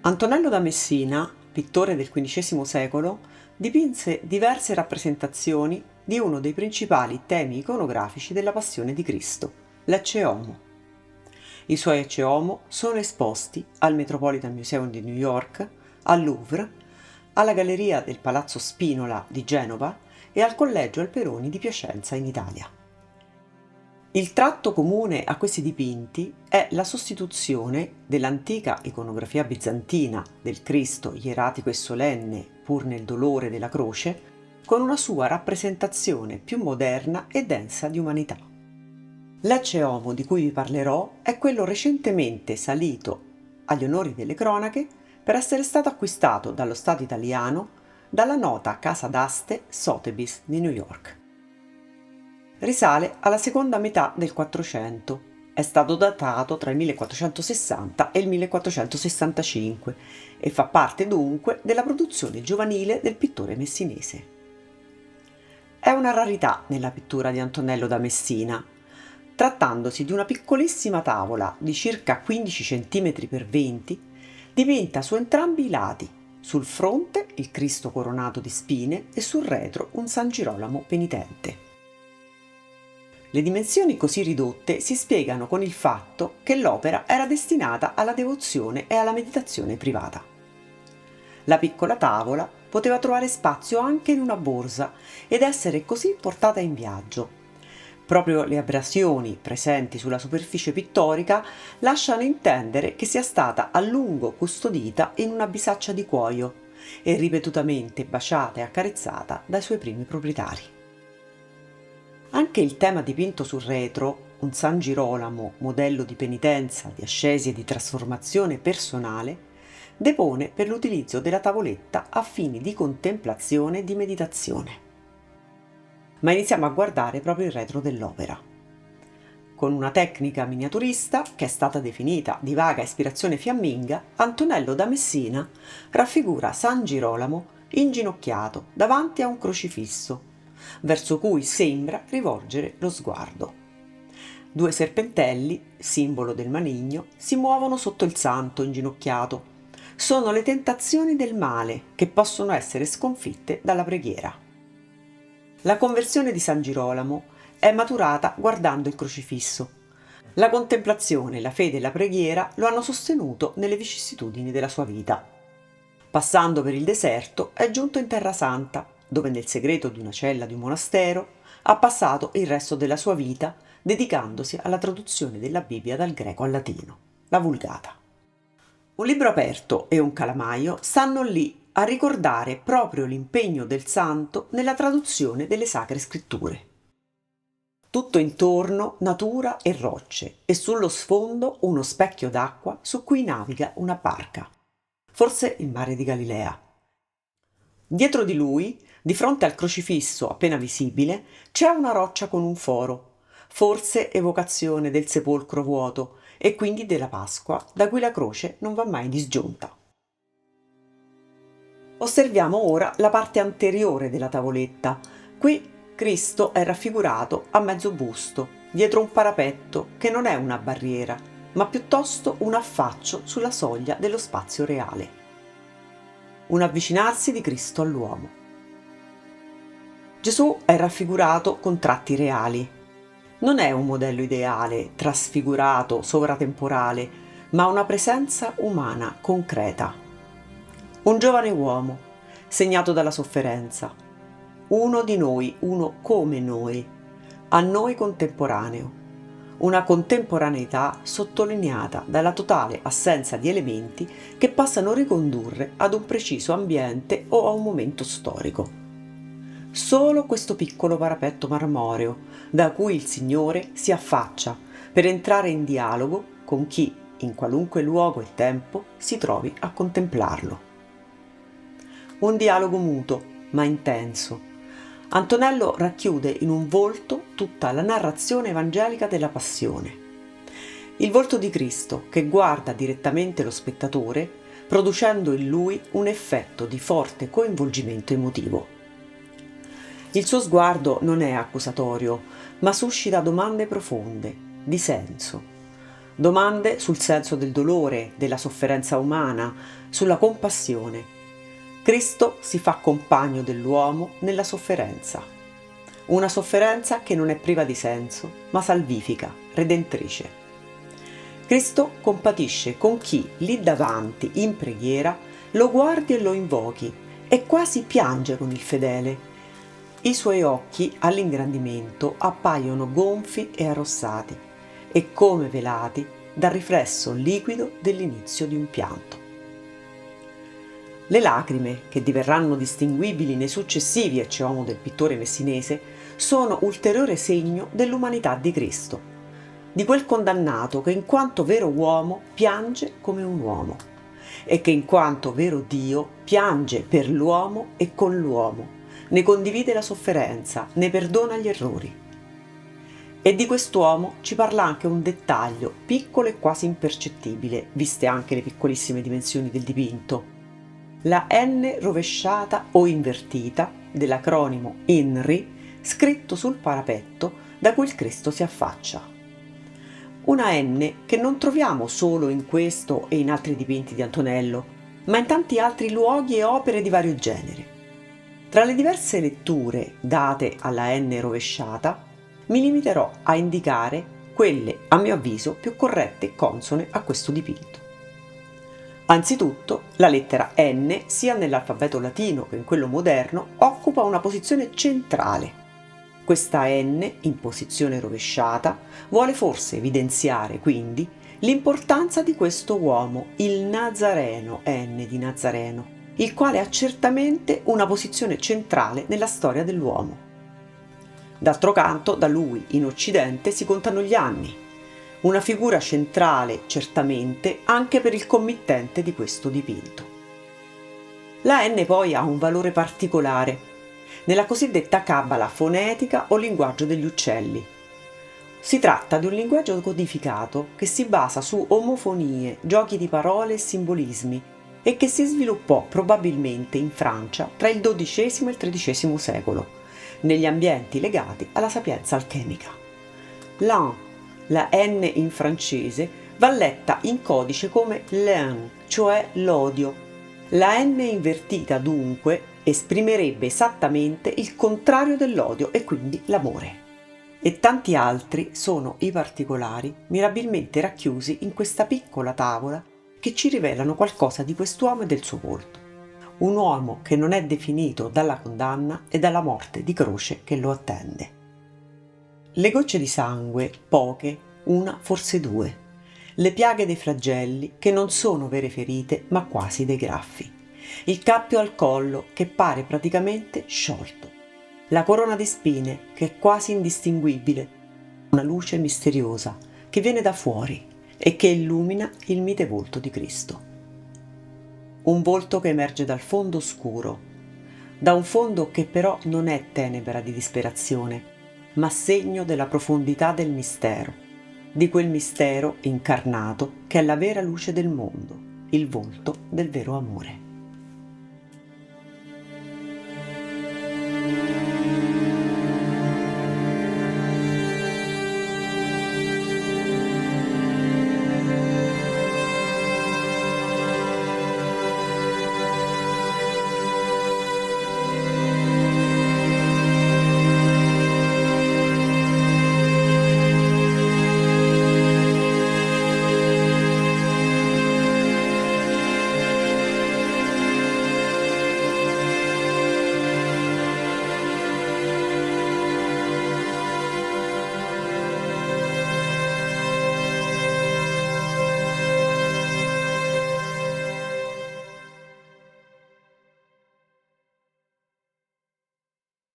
Antonello da Messina, pittore del XV secolo, dipinse diverse rappresentazioni di uno dei principali temi iconografici della Passione di Cristo, l'Ecce Homo. I suoi Ecce Homo sono esposti al Metropolitan Museum di New York, al Louvre, alla Galleria del Palazzo Spinola di Genova e al Collegio Alberoni di Piacenza in Italia. Il tratto comune a questi dipinti è la sostituzione dell'antica iconografia bizantina del Cristo ieratico e solenne pur nel dolore della croce con una sua rappresentazione più moderna e densa di umanità. L'Ecce Homo di cui vi parlerò è quello recentemente salito agli onori delle cronache per essere stato acquistato dallo Stato italiano dalla nota casa d'aste Sotheby's di New York. Risale alla seconda metà del Quattrocento. È stato datato tra il 1460 e il 1465 e fa parte dunque della produzione giovanile del pittore messinese. È una rarità nella pittura di Antonello da Messina, trattandosi di una piccolissima tavola di circa 15 cm x 20, dipinta su entrambi i lati, sul fronte il Cristo coronato di spine e sul retro un San Girolamo penitente. Le dimensioni così ridotte si spiegano con il fatto che l'opera era destinata alla devozione e alla meditazione privata. La piccola tavola poteva trovare spazio anche in una borsa ed essere così portata in viaggio. Proprio le abrasioni presenti sulla superficie pittorica lasciano intendere che sia stata a lungo custodita in una bisaccia di cuoio e ripetutamente baciata e accarezzata dai suoi primi proprietari. Anche il tema dipinto sul retro, un San Girolamo, modello di penitenza, di ascesi e di trasformazione personale, depone per l'utilizzo della tavoletta a fini di contemplazione e di meditazione. Ma iniziamo a guardare proprio il retro dell'opera. Con una tecnica miniaturista, che è stata definita di vaga ispirazione fiamminga, Antonello da Messina raffigura San Girolamo inginocchiato davanti a un crocifisso, verso cui sembra rivolgere lo sguardo. Due serpentelli, simbolo del maligno, si muovono sotto il santo inginocchiato. Sono le tentazioni del male che possono essere sconfitte dalla preghiera. La conversione di San Girolamo è maturata guardando il crocifisso. La contemplazione, la fede e la preghiera lo hanno sostenuto nelle vicissitudini della sua vita. Passando per il deserto è giunto in Terra Santa, dove nel segreto di una cella di un monastero ha passato il resto della sua vita dedicandosi alla traduzione della Bibbia dal greco al latino, la Vulgata. Un libro aperto e un calamaio stanno lì a ricordare proprio l'impegno del santo nella traduzione delle sacre scritture. Tutto intorno natura e rocce e sullo sfondo uno specchio d'acqua su cui naviga una barca, forse il mare di Galilea. Dietro di lui, di fronte al crocifisso appena visibile, c'è una roccia con un foro, forse evocazione del sepolcro vuoto e quindi della Pasqua, da cui la croce non va mai disgiunta. Osserviamo ora la parte anteriore della tavoletta. Qui Cristo è raffigurato a mezzo busto, dietro un parapetto che non è una barriera, ma piuttosto un affaccio sulla soglia dello spazio reale. Un avvicinarsi di Cristo all'uomo. Gesù è raffigurato con tratti reali. Non è un modello ideale, trasfigurato, sovratemporale, ma una presenza umana, concreta. Un giovane uomo, segnato dalla sofferenza. Uno di noi, uno come noi, a noi contemporaneo. Una contemporaneità sottolineata dalla totale assenza di elementi che possano ricondurre ad un preciso ambiente o a un momento storico. Solo questo piccolo parapetto marmoreo da cui il Signore si affaccia per entrare in dialogo con chi, in qualunque luogo e tempo, si trovi a contemplarlo. Un dialogo muto, ma intenso. Antonello racchiude in un volto tutta la narrazione evangelica della Passione. Il volto di Cristo che guarda direttamente lo spettatore, producendo in lui un effetto di forte coinvolgimento emotivo. Il suo sguardo non è accusatorio, ma suscita domande profonde, di senso. domande sul senso del dolore, della sofferenza umana, sulla compassione. Cristo si fa compagno dell'uomo nella sofferenza. Una sofferenza che non è priva di senso, ma salvifica, redentrice. Cristo compatisce con chi lì davanti, in preghiera, lo guardi e lo invochi e quasi piange con il fedele. I suoi occhi all'ingrandimento appaiono gonfi e arrossati e come velati dal riflesso liquido dell'inizio di un pianto. Le lacrime, che diverranno distinguibili nei successivi Ecce Homo del pittore messinese, sono ulteriore segno dell'umanità di Cristo, di quel condannato che in quanto vero uomo piange come un uomo e che in quanto vero Dio piange per l'uomo e con l'uomo, ne condivide la sofferenza, ne perdona gli errori. E di quest'uomo ci parla anche un dettaglio piccolo e quasi impercettibile, viste anche le piccolissime dimensioni del dipinto: la N rovesciata o invertita dell'acronimo INRI scritto sul parapetto da cui il Cristo si affaccia. Una N che non troviamo solo in questo e in altri dipinti di Antonello, ma in tanti altri luoghi e opere di vario genere. Tra le diverse letture date alla N rovesciata, mi limiterò a indicare quelle, a mio avviso, più corrette e consone a questo dipinto. Anzitutto, la lettera N, sia nell'alfabeto latino che in quello moderno, occupa una posizione centrale. Questa N, in posizione rovesciata, vuole forse evidenziare, quindi, l'importanza di questo uomo, il Nazareno, N di Nazareno, il quale ha certamente una posizione centrale nella storia dell'uomo. D'altro canto, da lui in Occidente si contano gli anni, una figura centrale certamente anche per il committente di questo dipinto. La N poi ha un valore particolare nella cosiddetta cabala fonetica o linguaggio degli uccelli. Si tratta di un linguaggio codificato che si basa su omofonie, giochi di parole e simbolismi e che si sviluppò probabilmente in Francia tra il XII e il XIII secolo, negli ambienti legati alla sapienza alchemica. L'un, la N in francese, va letta in codice come l'un, cioè l'odio. La N invertita dunque esprimerebbe esattamente il contrario dell'odio e quindi l'amore. E tanti altri sono i particolari mirabilmente racchiusi in questa piccola tavola che ci rivelano qualcosa di quest'uomo e del suo volto. Un uomo che non è definito dalla condanna e dalla morte di croce che lo attende. Le gocce di sangue, poche, una, forse due. Le piaghe dei flagelli che non sono vere ferite ma quasi dei graffi. Il cappio al collo che pare praticamente sciolto. La corona di spine che è quasi indistinguibile. Una luce misteriosa che viene da fuori e che illumina il mite volto di Cristo. Un volto che emerge dal fondo scuro, da un fondo che però non è tenebra di disperazione, ma segno della profondità del mistero, di quel mistero incarnato che è la vera luce del mondo, il volto del vero amore.